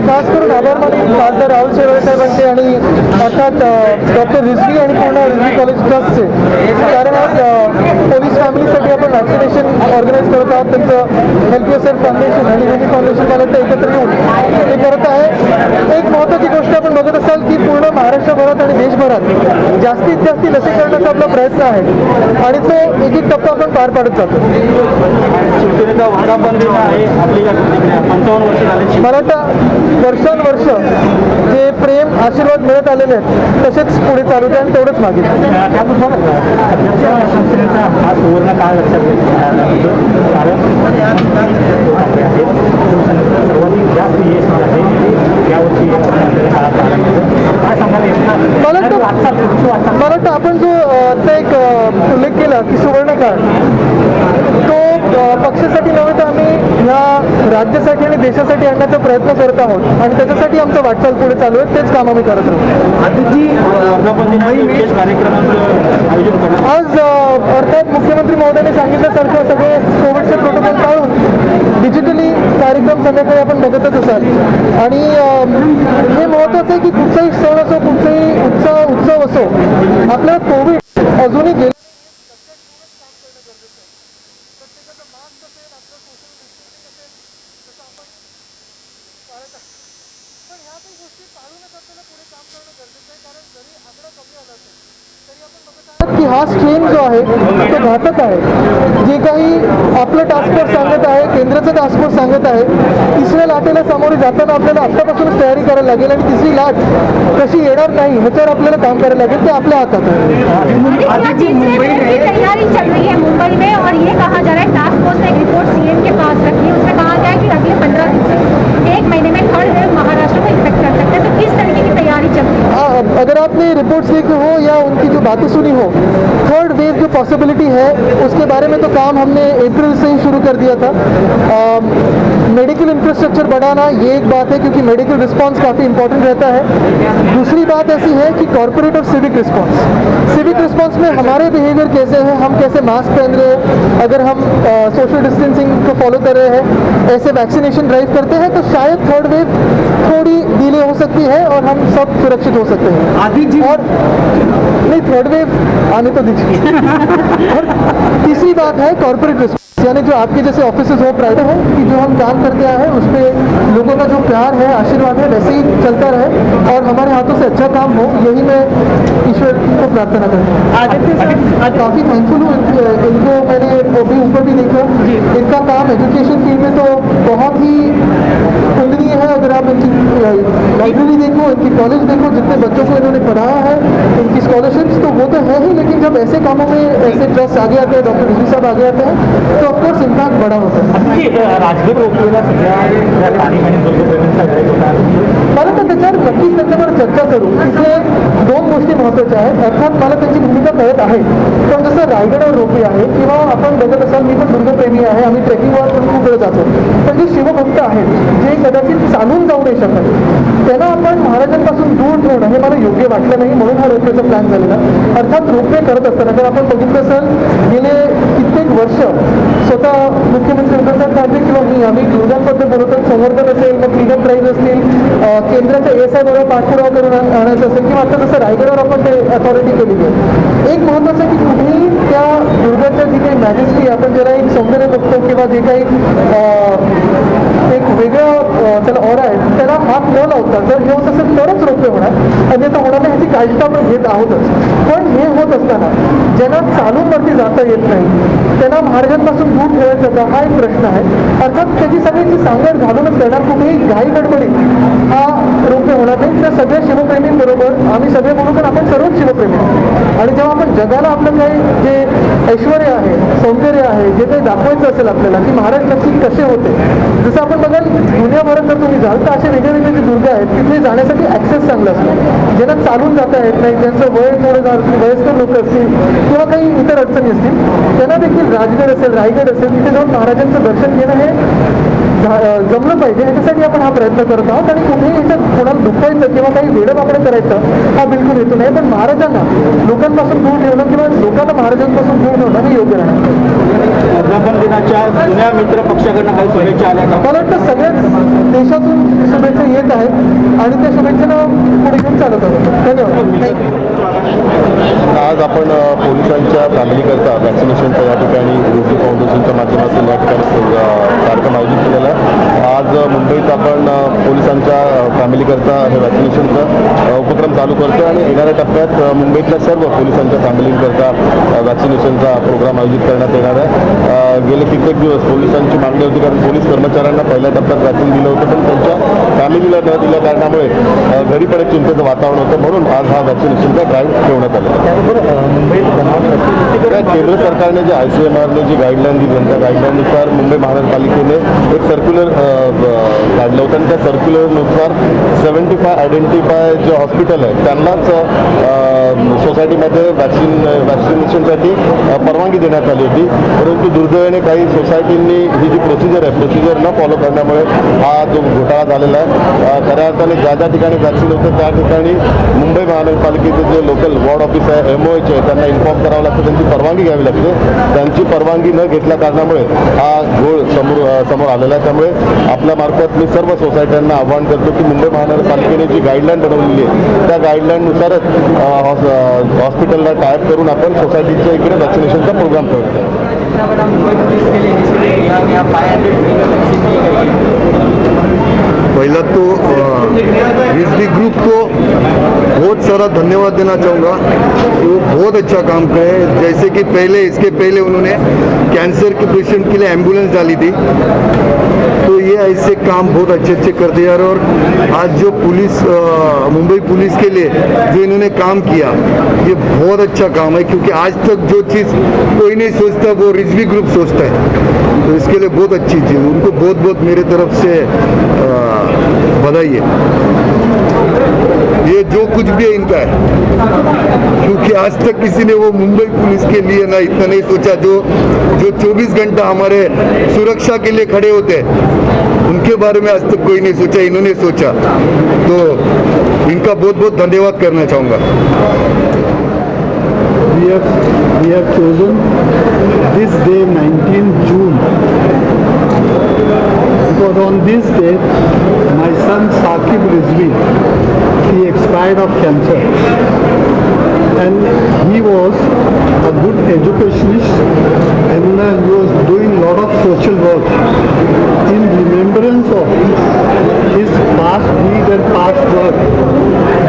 खास करून आभार मानेन खासदार राहुल शेवाळे साहेबांचे आणि अर्थात डॉक्टर रिझवी आणि पूर्ण रिझवी कॉलेज ट्रस्टचे, कारण आज पोलीस फॅमिलीसाठी आपण वॅक्सिनेशन ऑर्गनाईज करत आहोत. त्यांचं हेल्प युअरसेल्फ फाउंडेशन आणि हेल्थ फाउंडेशन मला ते एकत्र येऊन ते करत आहे. एक महत्त्वाची गोष्ट आपण बघत असाल की पूर्ण महाराष्ट्रभरात आणि देशभरात जास्तीत जास्त लसीकरणाचा आपला प्रयत्न आहे आणि तो एक एक टप्पा आपण पार पाडत जातो. शिवसेनेचा वर्धापन आहे आपली 55 वर्ष झाली. मला वाटतं वर्षानुवर्ष जे प्रेम आशीर्वाद मिळत आलेले आहेत तसेच पुढे चालू द्या आणि तेवढंच मागितलं. शिवसेनेचा हा सुवर्ण काळ लक्षात कारण सर्वाधिक जास्त यश आहे यावर्षी काय सांगायला मला वाटतं आपण जो आता एक उल्लेख केला की सुवर्ण काळ, तो पक्षासाठी नव्हे तर आम्ही ह्या राज्यासाठी आणि देशासाठी आणण्याचा प्रयत्न करत आहोत आणि त्याच्यासाठी आमचं वाटचाल पुढे चालू आहे. तेच काम आम्ही करत आहोत. आज अर्थात मुख्यमंत्री महोदयाने सांगितल्यासारखं सगळे कोविडचे प्रोटोकॉल पाळून डिजिटली कार्यक्रम संध्याकाळी आपण बघतच असाल आणि हे महत्त्वाचं आहे की कुठचाही सण असो, कुठचाही उत्सव असो, आपल्याला कोविड अजूनही गेले की हा स्ट्रेन जो आहे तो घातक आहे. जे काही आपलं टास्क फोर्स सांगत आहे, केंद्राचं टास्क फोर्स सांगत आहे, तिसऱ्या लाटेला सामोरे जाताना आपल्याला आत्तापासूनच तयारी करायला लागेल आणि तिसरी लाट कशी येणार नाही ह्याच्यावर आपल्याला काम करायला लागेल. ते आपल्या हातात आहे. तैयारी चल रही है मुंबई में और ये कहा जा रहा है टास्क फोर्स ने एक रिपोर्ट सीएम के पास रखी है, उसमें कहा गया है कि अगले 15 दिन से 1 महीने में थर्ड वेव महाराष्ट्र को इन्फेक्ट कर सकते हैं. तो किस तरीके की तैयारी चल रही है? अगर आपने रिपोर्ट्स देखे हो या उनकी जो बातें सुनी हो, थर्ड वेव जो पॉसिबिलिटी है उसके बारे में तो काम हमने अप्रैल से ही शुरू कर दिया था. मेडिकल इंफ्रास्ट्रक्चर बढ़ाना ये एक बात है क्योंकि मेडिकल रिस्पांस काफ़ी इंपॉर्टेंट रहता है. दूसरी बात ऐसी है कि कॉर्पोरेट और सिविक रिस्पांस में हमारे बिहेवियर कैसे हैं, हम कैसे मास्क पहन रहे हैं, अगर हम सोशल डिस्टेंसिंग को फॉलो कर रहे हैं, ऐसे वैक्सीनेशन ड्राइव करते हैं तो शायद थर्ड वेव थोड़ी डिले हो सकती है और हम सब सुरक्षित हो सकते हैं. और नहीं, थर्ड वेव आने तो दीजिए. और तीसरी बात है कॉर्पोरेट रिस्पांस, यानी जो आपके जैसे ऑफिसेज हो, प्राइवेट हो, कि जो हम काम करते आए हैं उस पर लोगों का जो प्यार है, आशीर्वाद है, वैसे ही चलता रहे और हमारे हाथों से अच्छा काम हो, यही मैं ईश्वर को प्रार्थना करता हूँ. काफ़ी थैंकफुल हूँ इनको. मैंने अभी ऊपर भी देखा, इनका काम एजुकेशन फील्ड में तो बहुत ही उल्लेखनीय है. अगर आप इनकी लाइब्रेरी देखो, इनकी कॉलेज देखो, जितने बच्चों को इन्होंने पढ़ाया है, इनकी स्कॉलरशिप्स तो वो तो है ही, लेकिन जब ऐसे कामों में ऐसे ट्रस्ट आगे आते हैं, डॉक्टर रिजवी साहब आगे आते हैं तो ऑफकोर्स इम्पैक्ट बड़ा होता है. राजगड रोखलेला सगळ्या काही मला तर त्याच्यावर नक्कीच त्यांच्यावर चर्चा करू. तिथे 2 गोष्टी महत्त्वाच्या आहेत. अर्थात मला त्यांची भूमिका कळत आहे, पण जसं रायगडावर रोपवे आहे किंवा आपण बघत असाल, मी पण दुर्गप्रेमी आहे, आम्ही ट्रेकिंगवर पण खूप वेळ जातो, पण जे शिवभक्त आहेत जे कदाचित चालून जाऊ नाही शकत, त्यांना आपण महाराजांपासून दूर ठेवणं हे मला योग्य वाटलं नाही, म्हणून हा रोपवेचा प्लॅन झालेला. अर्थात रोपवे करत असताना जर आपण बघितलं असाल, गेले कित्येक वर्ष स्वतः मुख्यमंत्री उद्धवसाहेब ठाकरे किंवा मी आम्ही ग्लोबलबद्दल बोलतो, संवर्धन असेल, मग क्लीनअप ड्राईव्ह असतील, केंद्राच्या ASI बरोबर पाठपुरावा करून आणायचं असेल किंवा आता जसं रायगडावर आपण ते अथॉरिटी केलेली आहे. एक महत्त्वाचं की कुठेही त्या दुर्गाच्या जी काही मॅजेस्टी, आपण ज्याला एक सौंदर्य बघतो किंवा जे काही एक वेगळं त्याला ऑरा आहे, त्याला हात न लावता जर हे होत असेल तरच रोपवे होणार, अन्यथा होणार नाही. ह्याची काळजी आपण घेत आहोतच. पण हे होत असताना ज्यांना चालून वरती जाता येत नाही त्यांना महाराजांपासून दूर ठेवायचं का, हा एक प्रश्न आहे. अर्थात त्याची सगळ्यांची सांगड घालूनच करणार, कुठेही घाई गडबडीत हा रोपवे होणार नाही. त्या सगळ्या शिवप्रेमींबरोबर आम्ही सगळे म्हणून पण आपण सर्वच शिवप्रेमी आहोत आणि जेव्हा आपण जगाला आपलं काही जे ऐश्वर्य आहे, सौंदर्य आहे, जे काही दाखवायचं असेल आपल्याला की महाराज नक्की कसे होते, जसं आपण बघाल दुनियाभरात जर तुम्ही जाल तर असे वेगळे वेगळे जे दुर्ग आहेत तिथे जाण्यासाठी ॲक्सेस चांगला असतो. ज्यांना चालून जाता येत नाही, ज्यांचं वय थोडं वयस्कर लोक असतील किंवा काही इतर अडचणी असतील, त्यांना देखील राजगड असेल, रायगड असेल, तिथे जाऊन महाराजांचं दर्शन घेणं हे जमलं पाहिजे. ह्याच्यासाठी आपण हा प्रयत्न करत आहोत आणि कुठेही ह्याच्यात कोणाला दुखवायचं किंवा काही वेडवाकडे करायचं हा बिलकुल हेतू नाही. पण महाराजांना लोकांपासून दूर ठेवणं किंवा लोकांना महाराजांपासून दूर होणं हे योग्य राहणार. वर्धापन दिनाच्या जुन्या मित्र पक्षाकडनं काही शुभेच्छा आल्या का? मला वाटतं सगळ्याच देशातून शुभेच्छा येत आहेत आणि त्या शुभेच्छांना पुढे घेऊन चालत आहोत. धन्यवाद. आज आपण पोलिसांच्या फॅमिलीकरता वॅक्सिनेशनचा या ठिकाणी रोजी फाउंडेशनच्या माध्यमातून या ठिकाणी कार्यक्रम आयोजित केलेला आहे. आज मुंबईत आपण पोलिसांच्या फॅमिलीकरता हे वॅक्सिनेशनचा उपक्रम चालू करतो आणि येणाऱ्या टप्प्यात मुंबईतल्या सर्व पोलिसांच्या फॅमिलींकरता वॅक्सिनेशनचा प्रोग्राम आयोजित करण्यात येणार आहे. गेले कित्येक दिवस पोलिसांची मागणी होती, कारण पोलीस कर्मचाऱ्यांना पहिल्या टप्प्यात वॅक्सिन दिलं होतं, पण त्यांच्या फॅमिलीला न दिल्या कारणामुळे घरी पण एक चिंतेचं वातावरण होतं. म्हणून आज हा वॅक्सिनेशनचा ड्राईव्ह ठेवण्यात आला. केंद्र सरकारने जे ICMRने जी गाईडलाईन दिली त्या गाईडलाईननुसार मुंबई महानगरपालिकेने एक सर्क्युलर काढलं होतं आणि त्या सर्क्युलरनुसार 75 आयडेंटिफाय जे हॉस्पिटल आहे त्यांनाच सोसायटीमध्ये वॅक्सिनेशनसाठी परवानगी देण्यात आली होती. परंतु दुर्दैवाने काही सोसायटींनी ही जी प्रोसिजर न फॉलो करण्यामुळे हा जो घोटाळा झालेला आहे. खऱ्या अर्थाने ज्या ज्या ठिकाणी वॅक्सिन होतं त्या ठिकाणी मुंबई महानगरपालिकेचे जे लोकल वॉर्ड ऑफिस आहे MOH आहे त्यांना इन्फॉर्म करावं लागतं, त्यांची परवानगी घ्यावी लागते. त्यांची परवानगी न घेतल्या कारणामुळे हा घोळ समोर आलेला आहे. त्यामुळे आपल्या मार्फत मी सर्व सोसायट्यांना आवाहन करतो की मुंबई महानगरपालिकेने जी गाईडलाईन बनवलेली आहे त्या गाईडलाईननुसारच हॉस्पिटलला टायप करून आपण सोसायटीच्या इकडे वॅक्सिनेशनचा प्रोग्राम करतो. पहला तो रिजवी ग्रुप को बहुत सारा धन्यवाद देना चाहूँगा कि वो बहुत अच्छा काम करे. जैसे कि इसके पहले उन्होंने कैंसर के पेशेंट के लिए एम्बुलेंस डाली थी, तो ये ऐसे काम बहुत अच्छे करते हैं. और आज जो पुलिस मुंबई पुलिस के लिए जो इन्होंने काम किया ये बहुत अच्छा काम है, क्योंकि आज तक जो चीज़ कोई नहीं सोचता वो रिजवी ग्रुप सोचता है. तो इसके लिए बहुत अच्छी चीज़, उनको बहुत बहुत मेरे तरफ से बधाई है. ये जो कुछ भी है इनका है, क्योंकि आज तक किसी ने वो मुंबई पुलिस के लिए ना इतना नहीं सोचा. जो 24 घंटा हमारे सुरक्षा के लिए खड़े होते हैं उनके बारे में आज तक कोई नहीं सोचा, इन्होंने सोचा. तो इनका बहुत बहुत धन्यवाद करना चाहूँगा. We have chosen this day 19 June because on this day my son Saqib Rizvi, he expired of cancer, and he was a good educationist and he was doing a lot of social work. In remembrance of his past deed and past work,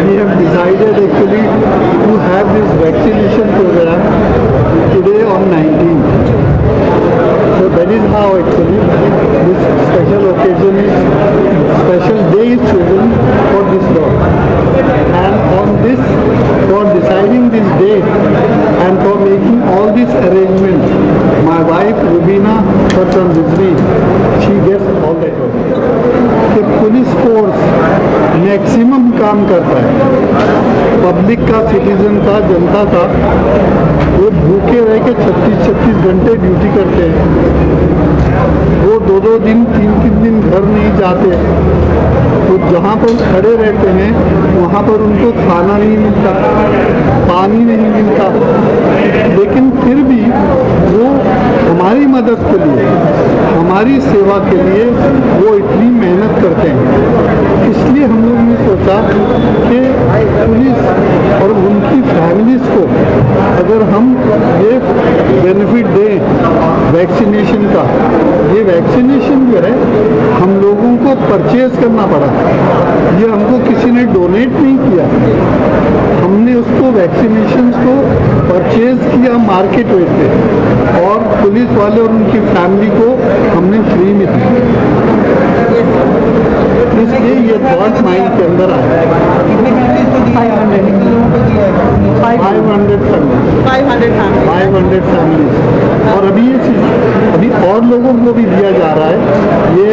we have decided actually to have this vaccination program today on 19th. So that is how actually this special occasion special day is chosen for this law. And on this, for deciding this date and for making all these arrangements, my wife Rubina, her son Rizvi, she gets all that work. कि police force maximum काम करता है, public का, citizen का, जनता का. वो भूखे रह के 36 घंटे ड्यूटी करते हैं. वो 2 दिन 3 दिन घर नहीं जाते. तो जहाँ पर खड़े रहते हैं वहाँ पर उनको खाना नहीं मिलता, पानी नहीं मिलता, लेकिन फिर भी वो हमारी मदद के लिए, हमारी सेवा के लिए वो इतनी मेहनत करते हैं. इसलिए हम लोग ने सोचा कि पुलिस और उनकी फैमिलीज़ को अगर हम ये बेनिफिट दें वैक्सीनेशन का. ये वैक्सीनेशन जो है हम लोगों को परचेज करना पड़ा, ये हमको किसी ने डोनेट नहीं किया, हमने उसको वैक्सीनेशन को परचेज किया मार्केट रेट पे, और पुलिस वाले और उनकी फैमिली को हमने फ्री में दी. इसलिए ये थॉट माइंड के अंदर आया. 500 फैमिलीज. और अभी और लोगों को भी दिया जा रहा है. ये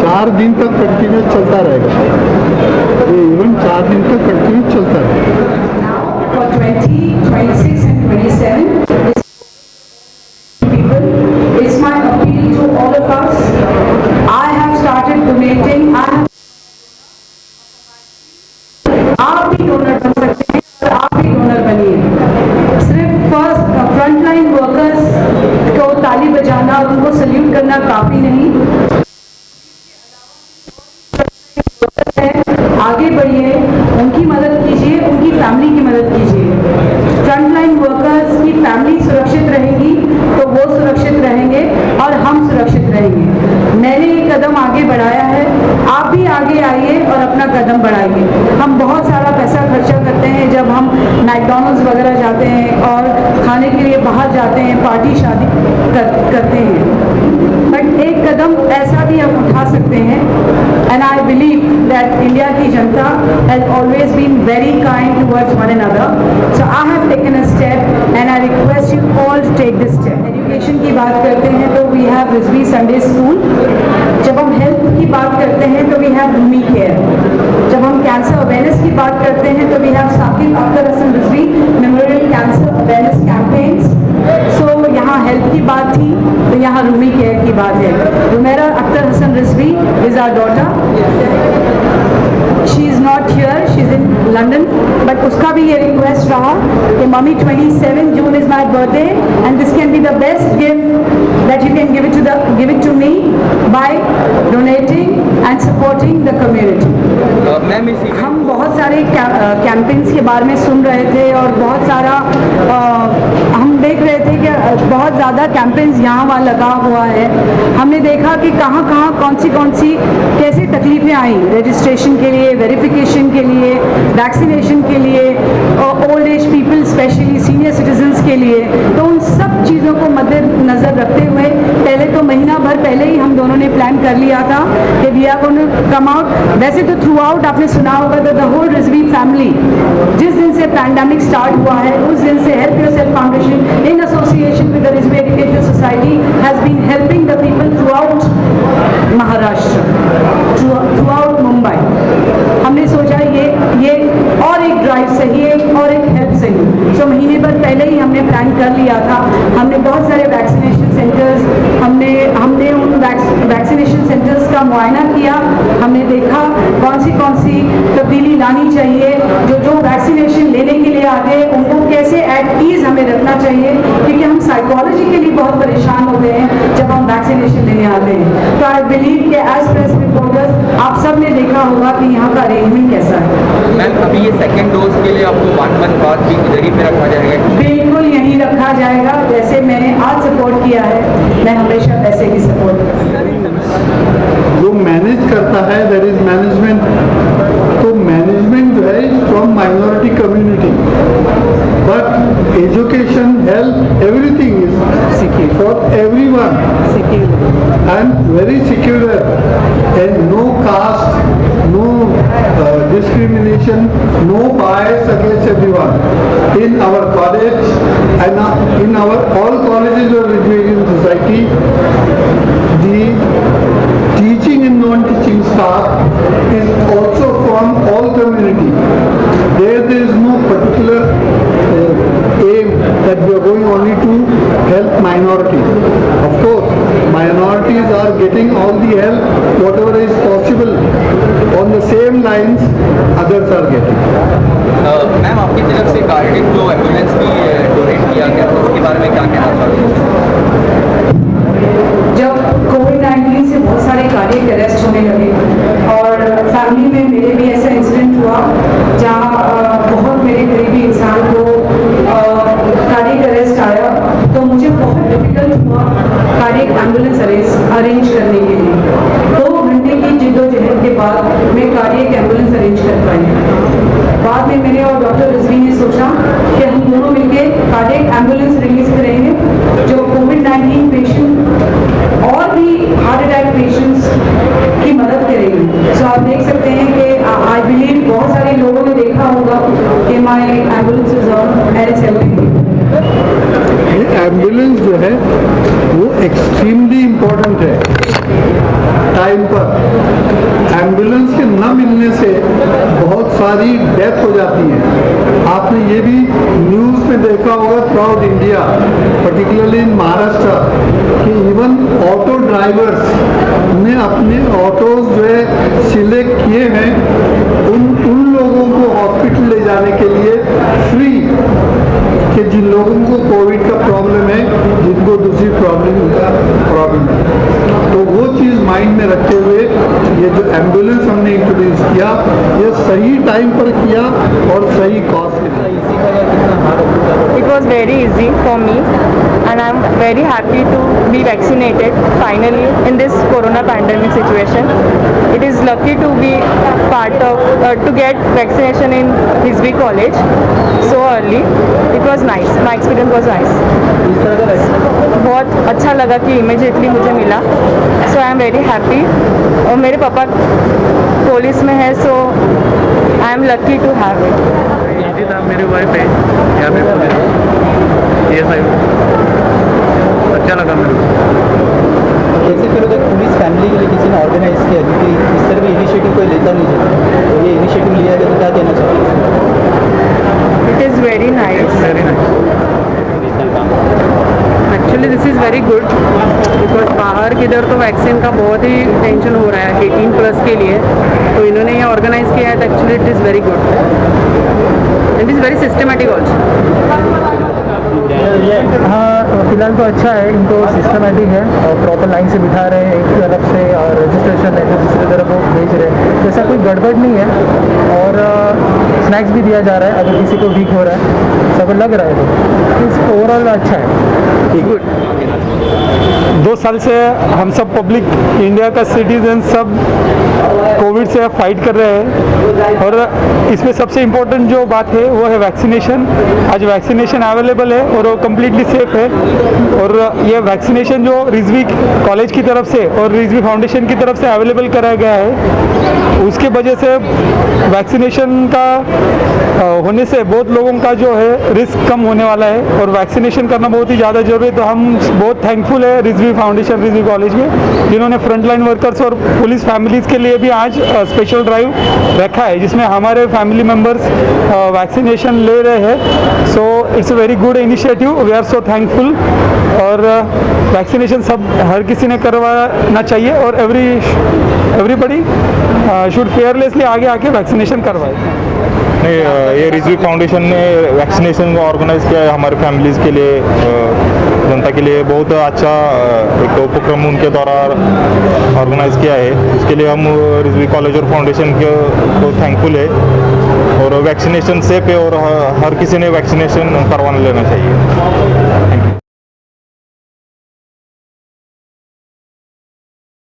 4 दिन तक कंटिन्यू चलता रहेगा. ये इवेंट 4 दिन तक कंटिन्यू चलता रहेगा. For 20, 26 and 27, people, it's my appeal to all of us. I have started donating. आप भी डोनर बन सकते हैं और आप भी डोनर बनिए. सिर्फ फर्स्ट फ्रंट लाइन वर्कर करना और उनको सल्यूट करना काफ़ी नहीं, आगे बढ़िए, उनकी मदद कीजिए, उनकी फैमिली की मदद कीजिए। फ्रंटलाइन वर्कर्स की फैमिली सुरक्षित रहेगी तो वो सुरक्षित रहेंगे और हम सुरक्षित रहेंगे। मैंने ये कदम आगे बढ़ाया है, आप भी आगे आइए और अपना कदम बढ़ाइए। हम बहुत सारा पैसा खर्चा करते हैं जब हम मैकडॉनल्ड्स वगैरह जाते हैं और खाने के लिए बाहर जाते हैं, पार्टी शादी करते हैं, बट एक कदम ऐसा भी हम उठा सकते हैं। And I believe that India की जनता has always been very kind towards one another, so I have taken a step and I request you all to take this step. Education की बात करते हैं तो we have Rizvi Sunday school, जब हम health की बात करते हैं तो वी हैव रूमी केयर, जब हम कैंसर अवेयरनेस की बात करते हैं तो we have Saqib Akhtar Hasan Rizvi memorial cancer awareness campaigns. So यहाँ हेल्थ की बात थी तो यहाँ रूमी केयर की बात है। Rumera Akhtar Hasan Rizvi is our daughter, she is not here, she is in London, but उसका भी ये रिक्वेस्ट रहा कि mummy 27 June is my birthday and this can be the best gift that you can give it to me by donating and supporting the community. हम बहुत सारे campaigns के बारे में सुन रहे थे और बहुत सारा हम देख रहे थे कि बहुत ज़्यादा कैंपेन्स यहाँ वहाँ लगा हुआ है। हमने देखा कि कहाँ कहाँ कौन सी कैसे तकलीफ़ें आई रजिस्ट्रेशन के लिए, वेरिफिकेशन के लिए, वैक्सीनेशन के लिए, old age people specially senior citizens के लिए। तो उन सब चीज़ों को मद्देनज़र रखते हुए पहले तो महीना भर पहले ही हम दोनों ने प्लान कर लिया था कि we are going to come out. वैसे तो थ्रू आउट आपने सुना होगा तो द होल रिजवी फैमिली जिस दिन से पैंडेमिक स्टार्ट हुआ है उस दिन से help yourself foundation in association with the Rizvi education society has been helping the people throughout Maharashtra, throughout Mumbai. हमने सोचा ये और एक ड्राइव सही है और एक हेल्प सही। सो महीने भर पहले ही हमने प्लान कर लिया था। हमने बहुत सारे वैक्सीनेशन सेंटर्स हमने उन वैक्सीनेशन सेंटर्स का मुआयना किया। हमने देखा कौन सी तब्दीली लानी चाहिए, जो वैक्सीनेशन लेने के लिए आते हैं उनको कैसे एट ईज हमें रखना चाहिए, क्योंकि हम साइकोलॉजिकली बहुत परेशान होते हैं जब हम वैक्सीनेशन लेने आते हैं। तो आई बिलीव कि एज प्रेस रिपोर्टर्स आप सब ने देखा होगा कि यहाँ का अरेंजमेंट कैसा है। मैम अभी ये सेकंड डोज के लिए आपको 1 मंथ बाद भी इधर ही पे रखा जाएगा? बिल्कुल यहीं रखा जाएगा, जैसे मैंने आज सपोर्ट किया है मैं हमेशा वैसे ही सपोर्ट करूँगा। जो मैनेज करता है दैट इज मैनेजमेंट। तो मैनेजमेंट जो है from minority community, but education health everything is for everyone and very secure and no caste, no discrimination, no bias against everyone. In our college and in our all colleges of education society, the teaching and non-teaching staff is also from all community. There is no particular aim that we are going only to help minorities. Of course, minorities are getting all the help, whatever is possible. On the same lines, others are getting. Ma'am आपकी तरफ से cardiac जो ambulance भी donate किया गया तो उसके बारे में क्या कहना चाहते हैं? जब कोविड-19 से बहुत सारे कार्डियक अरेस्ट होने लगे और फैमिली में मेरे भी ऐसा इंसिडेंट हुआ जहाँ बहुत मेरे करीबी इंसान को कार्डियक अरेस्ट आया, तो मुझे बहुत डिफिकल्ट हुआ कार्डियक एम्बुलेंस अरेंज करने के लिए। 2 घंटे की जिद्दोजहद के बाद मैं कार्डियक एम्बुलेंस अरेंज कर पाई। बाद में मैंने और डॉक्टर रिजवी ने सोचा कि हम दोनों मिलकर कार्डियक एम्बुलेंस रिलीज करेंगे जो कोविड-19 पेशेंट और भी हार्ट अटैक पेशेंट्स की मदद करेगी। सो आप देख सकते हैं कि आई बिलीव बहुत सारे लोगों ने देखा होगा कि my ambulance is on and it's helping. Ambulance जो है वो एक्सट्रीमली इम्पोर्टेंट है टाइम पर। एम्बुलेंस के न मिलने से बहुत सारी डेथ हो जाती है। आपने ये भी न्यूज़ में देखा होगा through India, particularly in Maharashtra, कि इवन ऑटो ड्राइवर्स ने अपने ऑटोज जो है सिलेक्ट किए हैं उन लोगों को हॉस्पिटल ले जाने के लिए फ्री, कि जिन लोगों को कोविड का प्रॉब्लम है, जिनको दूसरी प्रॉब्लम गवर्नमेंट। तो वो चीज़ माइंड में रखते हुए ये जो एम्बुलेंस हमने इंट्रोड्यूस किया, ये सही टाइम पर किया और सही कॉस्ट के लिए। It was very easy for me and I'm very happy to be vaccinated finally in this corona pandemic situation. It is lucky to be part of to get vaccination in Rizvi College so early. It was nice. My experience was nice. बहुत अच्छा लगा कि immediately मुझे मिला, so I am very happy. और मेरे पापा police में है, so I am lucky to have it. जी था, मेरी वाइफ है यहाँ पे पुलिस ये साइड अच्छा लगा मेरे को। कैसे फिर अगर पुलिस फैमिली के लिए किसी ने ऑर्गेनाइज किया, क्योंकि इस तरह भी इनिशिएटिव कोई लेता नहीं है, तो ये इनिशिएटिव लिया गया तो क्या देना चाहिए? It is very nice. Very nice. Actually this is very good because बाहर किधर तो वैक्सीन का बहुत ही टेंशन हो रहा है 18+ के लिए, तो इन्होंने ये ऑर्गेनाइज किया है, तो actually it is very good, it is very systematic also. हाँ, फिलहाल तो अच्छा है, इनको सिस्टमेटिक है और प्रॉपर लाइन से बिठा रहे हैं, एक तरफ से और रजिस्ट्रेशन है तो दूसरी तरफ वो भेज रहे हैं, जैसा कोई गड़बड़ नहीं है। और स्नैक्स भी दिया जा रहा है अगर किसी को वीक हो रहा है, सब लग रहा है तो ओवरऑल अच्छा है। गुड। 2 साल से हम सब पब्लिक, इंडिया का सिटीजन सब कोविड से फाइट कर रहे हैं और इसमें सबसे इम्पोर्टेंट जो बात है वो है वैक्सीनेशन। आज वैक्सीनेशन अवेलेबल है और वो कम्प्लीटली सेफ है। और ये वैक्सीनेशन जो रिजवी कॉलेज की तरफ से और रिजवी फाउंडेशन की तरफ से अवेलेबल कराया गया है, उसके वजह से वैक्सीनेशन का होने से बहुत लोगों का जो है रिस्क कम होने वाला है और वैक्सीनेशन करना बहुत ही ज़्यादा जरूरी है। तो हम बहुत थैंकफुल है रिजवी फाउंडेशन, रिजवी कॉलेज के, जिन्होंने फ्रंटलाइन वर्कर्स और पुलिस फैमिलीज़ के लिए भी आज स्पेशल ड्राइव रखा है जिसमें हमारे फैमिली मेम्बर्स वैक्सीनेशन ले रहे हैं। So it's a very good initiative, we are so thankful. और वैक्सीनेशन सब हर किसी ने करवाना चाहिए और एवरीबडी शुड फेयरलेसली आगे आके वैक्सीनेशन करवाए। नहीं, ये रिजवी फाउंडेशन ने वैक्सीनेशन को ऑर्गेनाइज किया है हमारे फैमिलीज़ के लिए, जनता के लिए बहुत अच्छा एक उपक्रम उनके द्वारा ऑर्गेनाइज किया है। उसके लिए हम रिजवी कॉलेज और फाउंडेशन को थैंकफुल है। और वैक्सीनेशन सेफ है और हर किसी ने वैक्सीनेशन करवाना लेना चाहिए। Thank you.